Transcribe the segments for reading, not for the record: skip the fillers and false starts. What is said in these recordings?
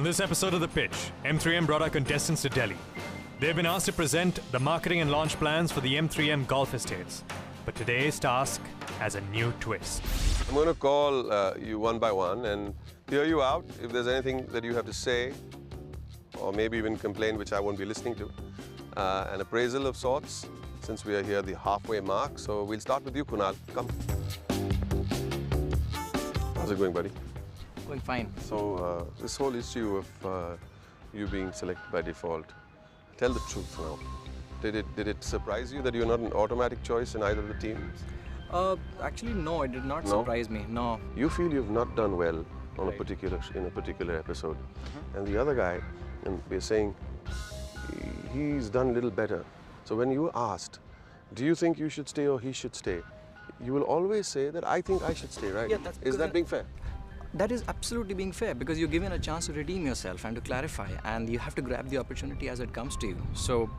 On this episode of The Pitch, M3M brought our contestants to Delhi. They've been asked to present the marketing and launch plans for the M3M golf estates. But today's task has a new twist. I'm going to call you one by one and hear you out if there's anything that you have to say, or maybe even complain, which I won't be listening to. An appraisal of sorts, since we are here at the halfway mark. So we'll start with you, Kunal. Come. How's it going, buddy? Going fine. So this whole issue of you being selected by default, tell the truth now. Did it surprise you that you're not an automatic choice in either of the teams? Actually, no, it did not surprise me. No. You feel you've not done well on a particular episode, and the other guy, and we're saying he's done a little better. So when you were asked, do you think you should stay or he should stay, you will always say that I think I should stay, right? Yeah, is that being fair? That is absolutely being fair, because you're given a chance to redeem yourself and to clarify, and you have to grab the opportunity as it comes to you. So,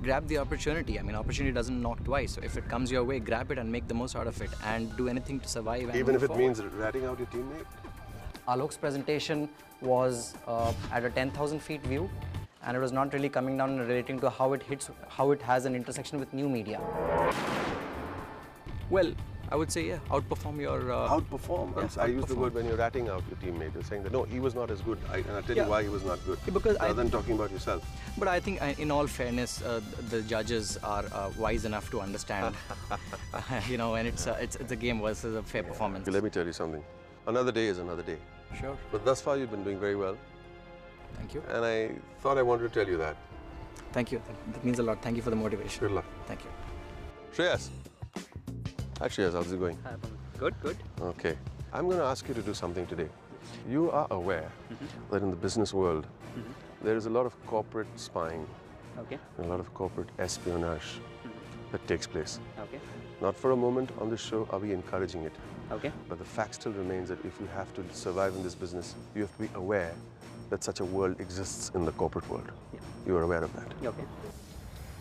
grab the opportunity. I mean, opportunity doesn't knock twice. So if it comes your way, grab it and make the most out of it and do anything to survive. And even if it forward. means ratting out your teammate? Alok's presentation was at a 10,000 feet view, and it was not really coming down and relating to how it has an intersection with new media. Well, I would say, yeah, outperform your... Outperform? Yes, I use the word when you're ratting out your teammate. You're saying that, no, he was not as good. And I'll tell you why he was not good. Because rather than talking about yourself. But I think, in all fairness, the judges are wise enough to understand, and it's a game versus a fair performance. Let me tell you something. Another day is another day. Sure. But thus far, you've been doing very well. Thank you. And I thought I wanted to tell you that. Thank you. That means a lot. Thank you for the motivation. Good luck. Thank you. Shreyas. Hi, Shreyas. How's it going? Hi, good. Okay. I'm going to ask you to do something today. You are aware that in the business world, there is a lot of corporate spying, and a lot of corporate espionage that takes place. Okay. Not for a moment on this show are we encouraging it. Okay. But the fact still remains that if you have to survive in this business, you have to be aware that such a world exists in the corporate world. Yeah. You are aware of that. Okay.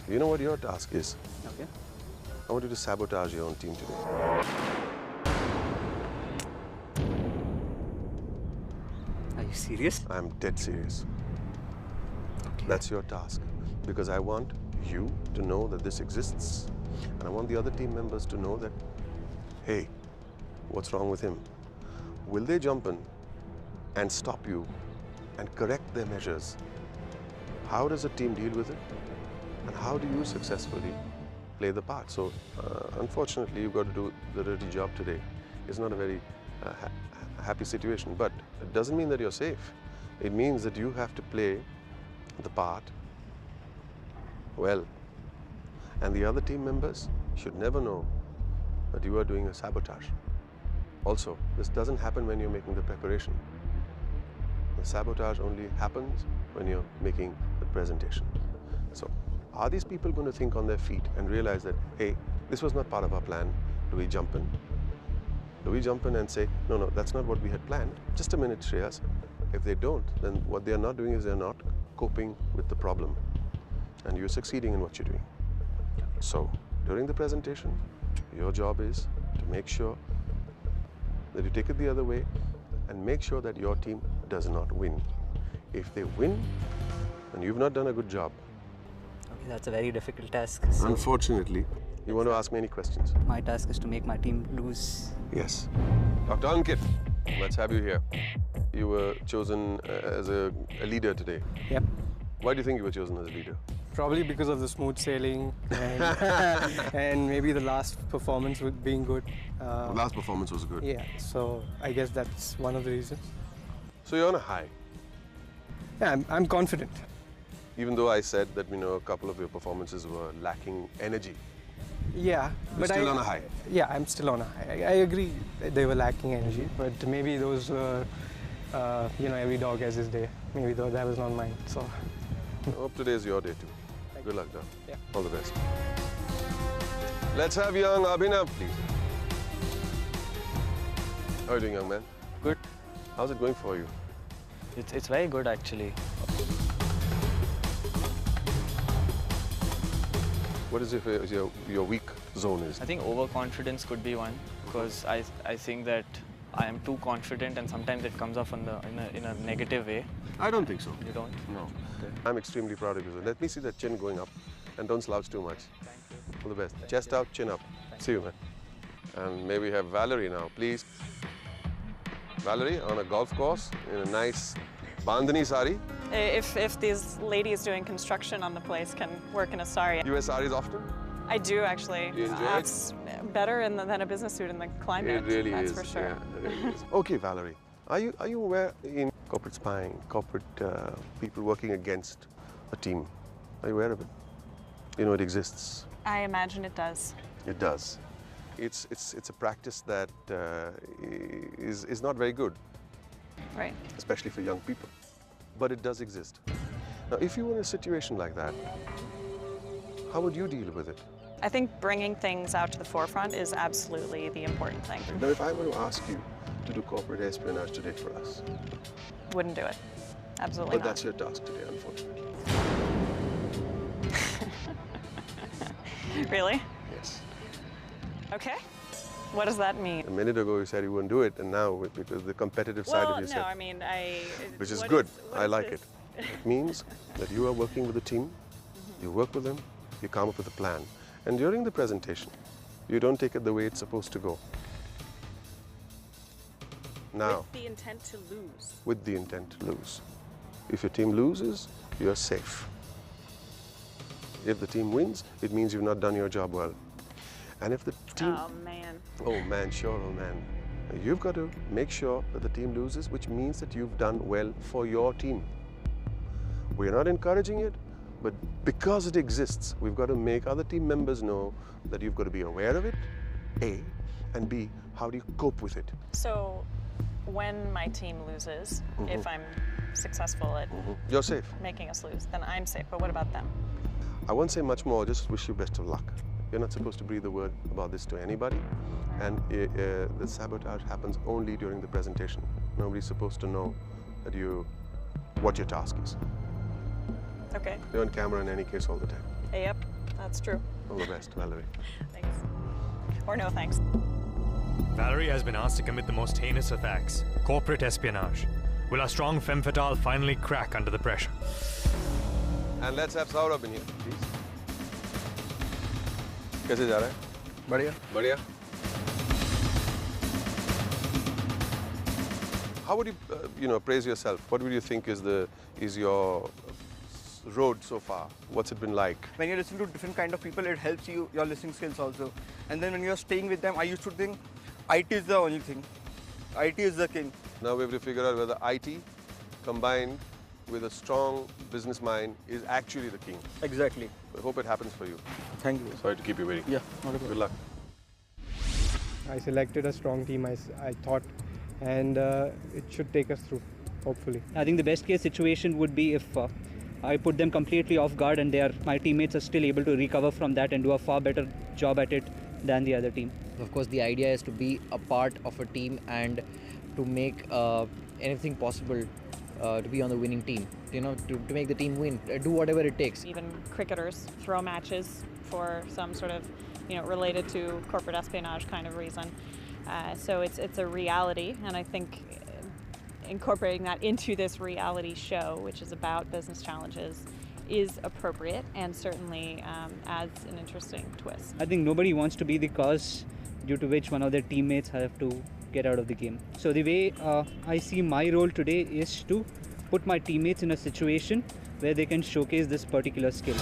You know what your task is? Okay. I want you to sabotage your own team today. Are you serious? I'm dead serious. Okay. That's your task. Because I want you to know that this exists. And I want the other team members to know that, hey, what's wrong with him? Will they jump in and stop you and correct their measures? How does a team deal with it? And how do you successfully play the part? So, unfortunately, you've got to do the dirty job today. It's not a very happy situation, but it doesn't mean that you're safe. It means that you have to play the part well. And the other team members should never know that you are doing a sabotage. Also, this doesn't happen when you're making the preparation. The sabotage only happens when you're making the presentation. So, are these people going to think on their feet and realize that, hey, this was not part of our plan? Do we jump in? Do we jump in and say, no, that's not what we had planned? Just a minute, Shreyas. If they don't, then what they're not doing is they're not coping with the problem. And you're succeeding in what you're doing. So, during the presentation, your job is to make sure that you take it the other way and make sure that your team does not win. If they win, then you've not done a good job. Okay, that's a very difficult task. So Unfortunately, you want to ask me any questions? my task is to make my team lose. Yes. Dr. Ankit, let's have you here. You were chosen as a leader today. Yep. Why do you think you were chosen as a leader? Probably because of the smooth sailing and, and maybe the last performance with being good. The last performance was good. Yeah, so I guess that's one of the reasons. So you're on a high. Yeah, I'm confident. Even though I said that, a couple of your performances were lacking energy. Yeah. You're still on a high. Yeah, I'm still on a high. I agree that they were lacking energy, but maybe those were, every dog has his day. Maybe that was not mine, so. I hope today is your day too. Good luck, Doc. Yeah. All the best. Let's have young Abhinav, please. How are you doing, young man? Good. How's it going for you? It's very good, actually. What is your weak zone is? I think overconfidence could be one, because I think that I am too confident, and sometimes it comes off in a negative way. I don't think so. You don't? No. Okay. I'm extremely proud of you. Let me see that chin going up, and don't slouch too much. Thank you. All the best. Chest out, chin up. See you, man. And maybe have Valerie now, please. Valerie on a golf course in a nice bandhani sari. If these ladies doing construction on the place can work in a sari. You wear saris often? I do actually. You enjoy it? It's better than a business suit in the climate. It really that's is. for sure. Yeah, it really is. Okay, Valerie. Are you aware in corporate spying, corporate people working against a team? Are you aware of it? You know it exists. I imagine it does. It does. It's a practice that is not very good, Right. especially for young people. But it does exist. Now, if you were in a situation like that, how would you deal with it? I think bringing things out to the forefront is absolutely the important thing. Now, if I were to ask you to do corporate espionage today for us, Wouldn't do it. Absolutely but not. that's your task today, unfortunately. Really? Yes. Okay. What does that mean? A minute ago you said you wouldn't do it, and now because the competitive side Well, of you no, said, I mean, which is what good. what I is like this? it. It means that you are working with a team, you work with them, you come up with a plan. And during the presentation, you don't take it the way it's supposed to go. Now, With the intent to lose. with the intent to lose. If your team loses, you're safe. If the team wins, it means you've not done your job well. And if the team... Oh man. Sure, oh man. You've got to make sure that the team loses, which means that you've done well for your team. We're not encouraging it, but because it exists, we've got to make other team members know that you've got to be aware of it, A, and B, how do you cope with it? So, when my team loses, if I'm successful at You're safe. making us lose, then I'm safe. But what about them? I won't say much more, just wish you best of luck. You're not supposed to breathe a word about this to anybody, and the sabotage happens only during the presentation. Nobody's supposed to know that what your task is. Okay. You're on camera in any case all the time. Yep, that's true. All the best, Valerie. Thanks. Or no thanks. Valerie has been asked to commit the most heinous of acts, corporate espionage. Will our strong femme fatale finally crack under the pressure? And let's have Saurabh in here, please. कैसे जा रहा है? बढ़िया. बढ़िया. How would you, praise yourself? What would you think is your road so far? What's it been like? When you listen to different kind of people, it helps you, your listening skills also. And then when you're staying with them, I used to think IT is the only thing. IT is the king. Now we have to figure out whether IT combined with a strong business mind is actually the king. Exactly. I hope it happens for you. Thank you. Sorry to keep you waiting. Yeah, not a problem. Good luck. I selected a strong team, I thought, and it should take us through, hopefully. I think the best case situation would be if I put them completely off guard and my teammates are still able to recover from that and do a far better job at it than the other team. Of course, the idea is to be a part of a team and to make anything possible to be on the winning team, to make the team win, do whatever it takes. Even cricketers throw matches for some sort of, related to corporate espionage kind of reason. So it's a reality, and I think incorporating that into this reality show, which is about business challenges, is appropriate and certainly adds an interesting twist. I think nobody wants to be the cause due to which one of their teammates have to get out of the game. So the way I see my role today is to put my teammates in a situation where they can showcase this particular skill.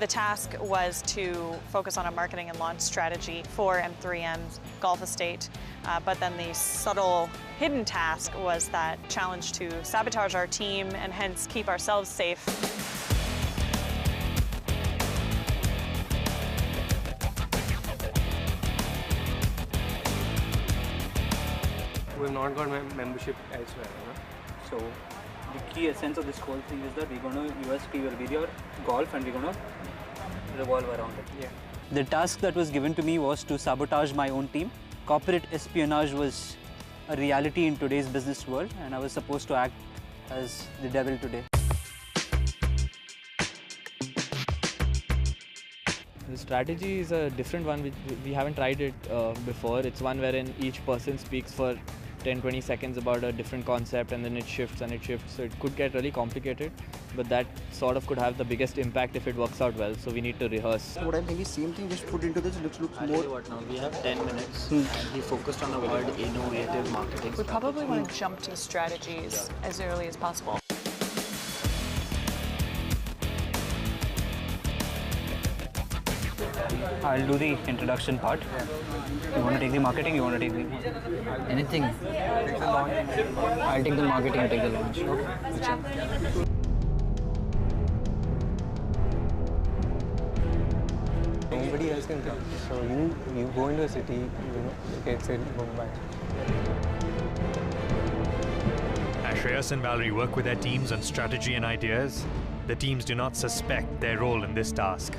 The task was to focus on a marketing and launch strategy for M3M's golf estate, but then the subtle hidden task was that challenge to sabotage our team and hence keep ourselves safe. We've not got membership elsewhere, So the key essence of this whole thing is that we're going to USP will be your golf and we're going to revolve around it. Yeah. The task that was given to me was to sabotage my own team. Corporate espionage was a reality in today's business world and I was supposed to act as the devil today. The strategy is a different one, which we haven't tried it before. It's one wherein each person speaks for 10-20 seconds about a different concept, and then it shifts and it shifts. So it could get really complicated, but that sort of could have the biggest impact if it works out well. So we need to rehearse. What I'm thinking, same thing, just put into this, looks I'll more. tell you what now, we have 10 minutes and we focused on the word innovative marketing. We probably want to jump to strategies as early as possible. I'll do the introduction part. You want to take the marketing? You want to take the... Anything. I'll take the marketing and take the launch. Nobody else can come. So you go into a city, get it, boom, bye. As Shreyas and Valerie work with their teams on strategy and ideas, the teams do not suspect their role in this task.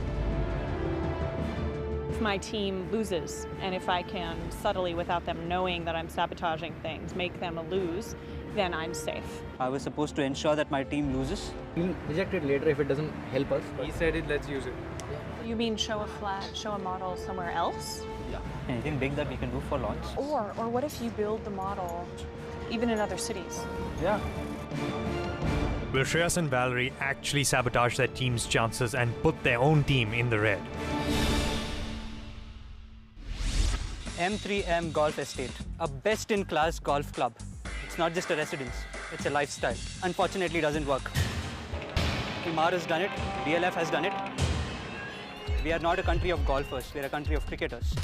If my team loses, and if I can subtly, without them knowing that I'm sabotaging things, make them lose, then I'm safe. I was supposed to ensure that my team loses. We'll reject it later if it doesn't help us. He said it, let's use it. You mean show a flag, show a model somewhere else? Anything big that we can do for launch? Or what if you build the model even in other cities? Yeah. Will Shreyas and Valerie actually sabotage their team's chances and put their own team in the red? M3M Golf Estate, a best-in-class golf club. It's not just a residence, it's a lifestyle. Unfortunately, it doesn't work. Kumar has done it, DLF has done it. We are not a country of golfers, we are a country of cricketers.